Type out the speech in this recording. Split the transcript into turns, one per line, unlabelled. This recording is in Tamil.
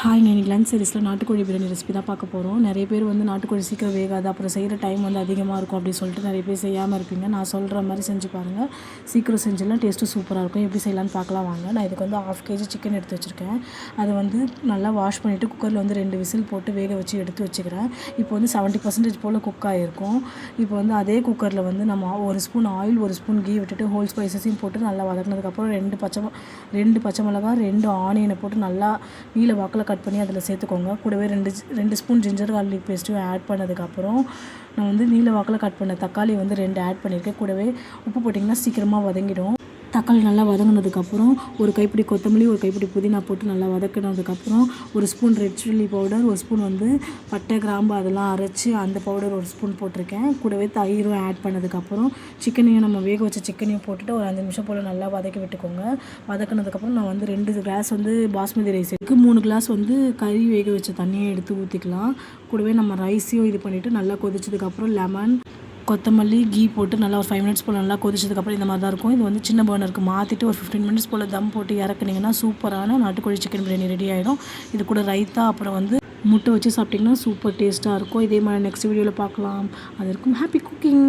ஹாய்ங்க, இன்றைக்கி லஞ்ச் சீரிஸில் நாட்டுக்கோழி பிரியாணி ரெசிபி தான் பார்க்க போகிறோம். நிறைய பேர் வந்து நாட்டுக்கோழி சீக்கிரம் வேகாது, அப்புறம் செய்கிற டைம் வந்து அதிகமாக இருக்கும் அப்படின்னு சொல்லிட்டு நிறைய பேர் செய்யாமல் இருப்பீங்க. நான் சொல்கிற மாதிரி செஞ்சு பாருங்கள், சீக்கிரம் செஞ்சிடலாம், டேஸ்ட்டும் சூப்பராக இருக்கும். எப்படி செய்யலான்னு பார்க்கலாம் வாங்க. நான் இதுக்கு வந்து 1/2 kg சிக்கன் எடுத்து வச்சுருக்கேன். அதை வந்து நல்லா வாஷ் பண்ணிவிட்டு குக்கரில் வந்து 2 விசில் போட்டு வேக வச்சு எடுத்து வச்சுக்கிறேன். இப்போ வந்து 70% போல் குக் ஆகிருக்கும். இப்போ வந்து அதே குக்கரில் வந்து நம்ம 1 ஸ்பூன் ஆயில், 1 ஸ்பூன் கீ விட்டுட்டு ஹோல் ஸ்பைசஸையும் போட்டு நல்லா வதக்கினதுக்கப்புறம் 2 பச்சை மிளகா, 2 ஆனியனை போட்டு நல்லா நீல வாக்கில் கட் பண்ணி அதில் சேர்த்துக்கோங்க. கூடவே 2 ஸ்பூன் ஜிஞ்சர் கார்லிக் பேஸ்ட்டும் ஆட் பண்ணதுக்கப்புறம் நான் வந்து நீல வாக்கில் கட் பண்ண தக்காளி வந்து 2 ஆட் பண்ணியிருக்கேன். கூடவே உப்பு போட்டிங்கன்னா சீக்கிரமாக வதங்கிடும். தக்காளி நல்லா வதங்கினதுக்கப்புறம் ஒரு கைப்பிடி கொத்தமல்லி, ஒரு கைப்பிடி புதினா போட்டு நல்லா வதக்கினதுக்கப்புறம் 1 spoon red chilli powder, 1 spoon வந்து பட்டை கிராம்பு அதெல்லாம் அரைச்சி அந்த பவுடர் 1 ஸ்பூன் போட்டிருக்கேன். கூடவே தயிரும் ஆட் பண்ணதுக்கப்புறம் சிக்கனையும் நம்ம வேக வச்ச சிக்கனையும் போட்டுட்டு ஒரு 5 நிமிஷம் போல் நல்லா வதக்கி விட்டுக்கோங்க. வதக்கினதுக்கப்புறம் நான் வந்து 2 கிளாஸ் வந்து பாஸ்மதி ரைஸ் இருக்குது, 3 கிளாஸ் வந்து கறி வேக வச்ச தண்ணியை எடுத்து ஊற்றிக்கலாம். கூடவே நம்ம ரைஸையும் இது பண்ணிவிட்டு நல்லா கொதிச்சதுக்கப்புறம் லெமன், கொத்தமல்லி, கீ போட்டு நல்லா ஒரு 5 மினிட்ஸ் போல் நல்லா கொதிச்சதுக்கப்புறம் இந்த மாதிரி தான் இருக்கும். இது வந்து சின்ன பர்னருக்கு மாற்றிட்டு ஒரு 15 மினிட்ஸ் போல் தம் போட்டு இறக்குனீங்கன்னா சூப்பரான நாட்டுக்கோழி சிக்கன் பிரியாணி ரெடி ஆகிடும். இது கூட ரைத்தா அப்புறம் வந்து முட்டை வச்சு சாப்பிட்டிங்கன்னா சூப்பர் டேஸ்ட்டாக இருக்கும். இதே மாதிரி நெக்ஸ்ட் வீடியோவில் பார்க்கலாம். அது வரைக்கும் ஹாப்பி குக்கிங்.